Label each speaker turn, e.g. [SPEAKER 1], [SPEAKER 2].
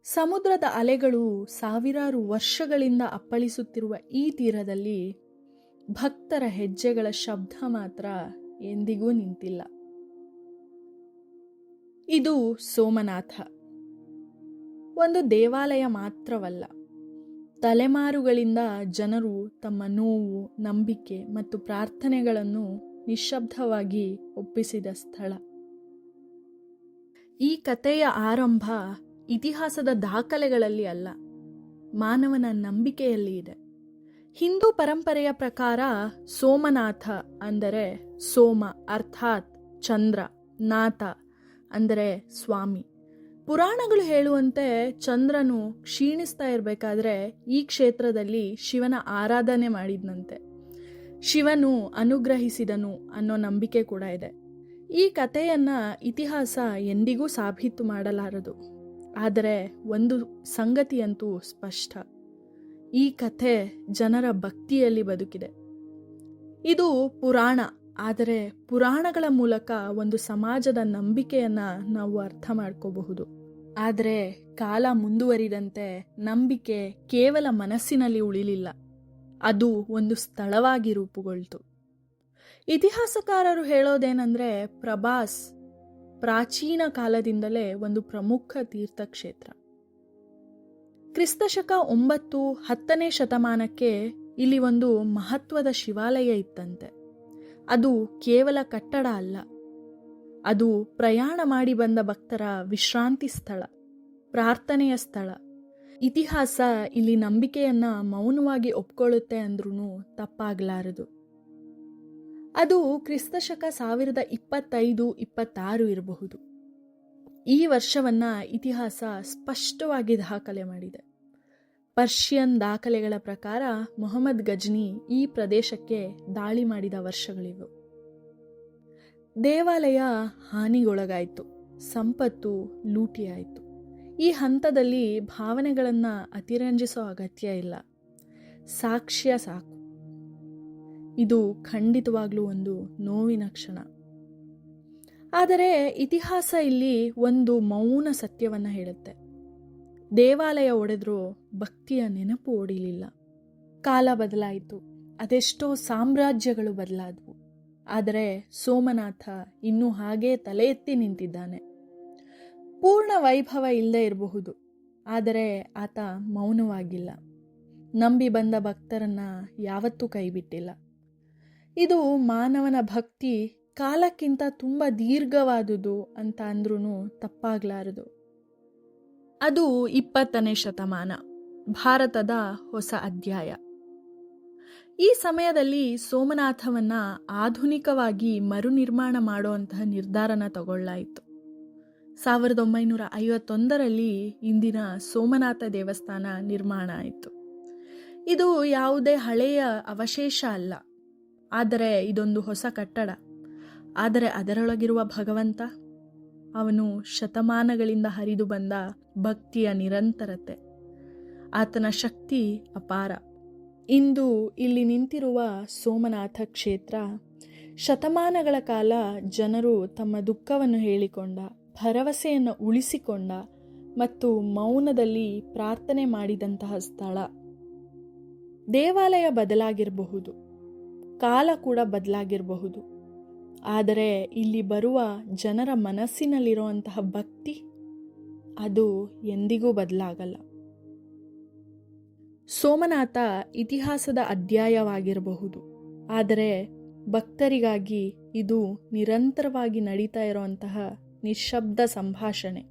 [SPEAKER 1] ಸಮುದ್ರದ ಅಲೆಗಳು ಸಾವಿರಾರು ವರ್ಷಗಳಿಂದ ಅಪ್ಪಳಿಸುತ್ತಿರುವ ಈ ತೀರದಲ್ಲಿ ಭಕ್ತರ ಹೆಜ್ಜೆಗಳ ಶಬ್ದ ಮಾತ್ರ ಎಂದಿಗೂ ನಿಂತಿಲ್ಲ. ಇದು ಸೋಮನಾಥ ಒಂದು ದೇವಾಲಯ ಮಾತ್ರವಲ್ಲ, ತಲೆಮಾರುಗಳಿಂದ ಜನರು ತಮ್ಮ ನೋವು, ನಂಬಿಕೆ ಮತ್ತು ಪ್ರಾರ್ಥನೆಗಳನ್ನು ನಿಶ್ಶಬ್ದವಾಗಿ ಒಪ್ಪಿಸಿದ ಸ್ಥಳ. ಈ ಕಥೆಯ ಆರಂಭ ಇತಿಹಾಸದ ದಾಖಲೆಗಳಲ್ಲಿ ಅಲ್ಲ, ಮಾನವನ ನಂಬಿಕೆಯಲ್ಲಿ ಇದೆ. ಹಿಂದೂ ಪರಂಪರೆಯ ಪ್ರಕಾರ ಸೋಮನಾಥ ಅಂದರೆ ಸೋಮ ಅರ್ಥಾತ್ ಚಂದ್ರ, ನಾಥ ಅಂದರೆ ಸ್ವಾಮಿ. ಪುರಾಣಗಳು ಹೇಳುವಂತೆ ಚಂದ್ರನು ಕ್ಷೀಣಿಸ್ತಾ ಇರಬೇಕಾದ್ರೆ ಈ ಕ್ಷೇತ್ರದಲ್ಲಿ ಶಿವನ ಆರಾಧನೆ ಮಾಡಿದ್ನಂತೆ. ಶಿವನು ಅನುಗ್ರಹಿಸಿದನು ಅನ್ನೋ ನಂಬಿಕೆ ಕೂಡ ಇದೆ. ಈ ಕಥೆಯನ್ನ ಇತಿಹಾಸ ಎಂದಿಗೂ ಸಾಬೀತು ಮಾಡಲಾರದು. ಆದರೆ ಒಂದು ಸಂಗತಿಯಂತೂ ಸ್ಪಷ್ಟ, ಈ ಕಥೆ ಜನರ ಭಕ್ತಿಯಲ್ಲಿ ಬದುಕಿದೆ. ಇದು ಪುರಾಣ, ಆದರೆ ಪುರಾಣಗಳ ಮೂಲಕ ಒಂದು ಸಮಾಜದ ನಂಬಿಕೆಯನ್ನ ನಾವು ಅರ್ಥ ಮಾಡ್ಕೋಬಹುದು. ಆದರೆ ಕಾಲ ಮುಂದುವರಿದಂತೆ ನಂಬಿಕೆ ಕೇವಲ ಮನಸ್ಸಿನಲ್ಲಿ ಉಳಿಲಿಲ್ಲ, ಅದು ಒಂದು ಸ್ಥಳವಾಗಿ ರೂಪುಗೊಳ್ತು. ಇತಿಹಾಸಕಾರರು ಹೇಳೋದೇನೆಂದ್ರೆ ಪ್ರಭಾಸ್ ಪ್ರಾಚೀನ ಕಾಲದಿಂದಲೇ ಒಂದು ಪ್ರಮುಖ ತೀರ್ಥಕ್ಷೇತ್ರ. ಕ್ರಿಸ್ತಶಕ 9-10ನೇ ಶತಮಾನಕ್ಕೆ ಇಲ್ಲಿ ಒಂದು ಮಹತ್ವದ ಶಿವಾಲಯ ಇತ್ತಂತೆ. ಅದು ಕೇವಲ ಕಟ್ಟಡ ಅಲ್ಲ, ಅದು ಪ್ರಯಾಣ ಮಾಡಿ ಬಂದ ಭಕ್ತರ ವಿಶ್ರಾಂತಿ ಸ್ಥಳ, ಪ್ರಾರ್ಥನೆಯ ಸ್ಥಳ. ಇತಿಹಾಸ ಇಲ್ಲಿ ನಂಬಿಕೆಯನ್ನ ಮೌನವಾಗಿ ಒಪ್ಕೊಳ್ಳುತ್ತೆ ಅಂದ್ರೂ ತಪ್ಪಾಗಲಾರದು. ಅದು ಕ್ರಿಸ್ತಶಕ 1025-26 ಇರಬಹುದು. ಈ ವರ್ಷವನ್ನ ಇತಿಹಾಸ ಸ್ಪಷ್ಟವಾಗಿ ದಾಖಲೆ ಮಾಡಿದೆ. ಪರ್ಷಿಯನ್ ದಾಖಲೆಗಳ ಪ್ರಕಾರ ಮೊಹಮ್ಮದ್ ಗಜ್ನಿ ಈ ಪ್ರದೇಶಕ್ಕೆ ದಾಳಿ ಮಾಡಿದ ವರ್ಷಗಳಿವು. ದೇವಾಲಯ ಹಾನಿಗೊಳಗಾಯಿತು, ಸಂಪತ್ತು ಲೂಟಿಯಾಯಿತು. ಈ ಹಂತದಲ್ಲಿ ಭಾವನೆಗಳನ್ನು ಅತಿರಂಜಿಸೋ ಅಗತ್ಯ ಇಲ್ಲ, ಸಾಕ್ಷ್ಯ ಸಾಕು. ಇದು ಖಂಡಿತವಾಗ್ಲೂ ಒಂದು ನೋವಿನ ಕ್ಷಣ. ಆದರೆ ಇತಿಹಾಸ ಇಲ್ಲಿ ಒಂದು ಮೌನ ಸತ್ಯವನ್ನ ಹೇಳುತ್ತೆ. ದೇವಾಲಯ ಒಡೆದ್ರೂ ಭಕ್ತಿಯ ನೆನಪು ಒಡಿಲಿಲ್ಲ. ಕಾಲ ಬದಲಾಯಿತು, ಅದೆಷ್ಟೋ ಸಾಮ್ರಾಜ್ಯಗಳು ಬದಲಾದವು. ಆದರೆ ಸೋಮನಾಥ ಇನ್ನೂ ಹಾಗೇ ತಲೆ ಎತ್ತಿ ನಿಂತಿದ್ದಾನೆ. ಪೂರ್ಣ ವೈಭವ ಇಲ್ಲದೆ ಇರಬಹುದು, ಆದರೆ ಆತ ಮೌನವಾಗಿಲ್ಲ. ನಂಬಿ ಬಂದ ಭಕ್ತರನ್ನ ಯಾವತ್ತೂ ಕೈಬಿಟ್ಟಿಲ್ಲ. ಇದು ಮಾನವನ ಭಕ್ತಿ ಕಾಲಕ್ಕಿಂತ ತುಂಬ ದೀರ್ಘವಾದುದು ಅಂತ ಅಂದ್ರೂ ತಪ್ಪಾಗಲಾರದು. ಅದು 20ನೇ ಶತಮಾನ, ಭಾರತದ ಹೊಸ ಅಧ್ಯಾಯ. ಈ ಸಮಯದಲ್ಲಿ ಸೋಮನಾಥವನ್ನ ಆಧುನಿಕವಾಗಿ ಮರುನಿರ್ಮಾಣ ಮಾಡುವಂತಹ ನಿರ್ಧಾರನ ತಗೊಳ್ಳಾಯಿತು. 1951ರಲ್ಲಿ ಇಂದಿನ ಸೋಮನಾಥ ದೇವಸ್ಥಾನ ನಿರ್ಮಾಣ ಆಯಿತು. ಇದು ಯಾವುದೇ ಹಳೆಯ ಅವಶೇಷ ಅಲ್ಲ, ಆದರೆ ಇದೊಂದು ಹೊಸ ಕಟ್ಟಡ. ಆದರೆ ಅದರೊಳಗಿರುವ ಭಗವಂತ, ಅವನು ಶತಮಾನಗಳಿಂದ ಹರಿದು ಬಂದ ಭಕ್ತಿಯ ನಿರಂತರತೆ. ಆತನ ಶಕ್ತಿ ಅಪಾರ. ಇಂದು ಇಲ್ಲಿ ನಿಂತಿರುವ ಸೋಮನಾಥ ಕ್ಷೇತ್ರ ಶತಮಾನಗಳ ಕಾಲ ಜನರು ತಮ್ಮ ದುಃಖವನ್ನು ಹೇಳಿಕೊಂಡ, ಭರವಸೆಯನ್ನು ಉಳಿಸಿಕೊಂಡ ಮತ್ತು ಮೌನದಲ್ಲಿ ಪ್ರಾರ್ಥನೆ ಮಾಡಿದಂತಹ ಸ್ಥಳ. ದೇವಾಲಯ ಬದಲಾಗಿರಬಹುದು, ಕಾಲ ಕೂಡ ಬದಲಾಗಿರಬಹುದು, ಆದರೆ ಇಲ್ಲಿ ಬರುವ ಜನರ ಮನಸ್ಸಿನಲ್ಲಿರುವಂತಹ ಭಕ್ತಿ ಅದು ಎಂದಿಗೂ ಬದಲಾಗಲ್ಲ. ಸೋಮನಾಥ ಇತಿಹಾಸದ ಅಧ್ಯಾಯವಾಗಿರಬಹುದು, ಆದರೆ ಭಕ್ತರಿಗಾಗಿ ಇದು ನಿರಂತರವಾಗಿ ನಡೀತಾ ಇರುವಂತಹ ನಿಶ್ಶಬ್ದ ಸಂಭಾಷಣೆ.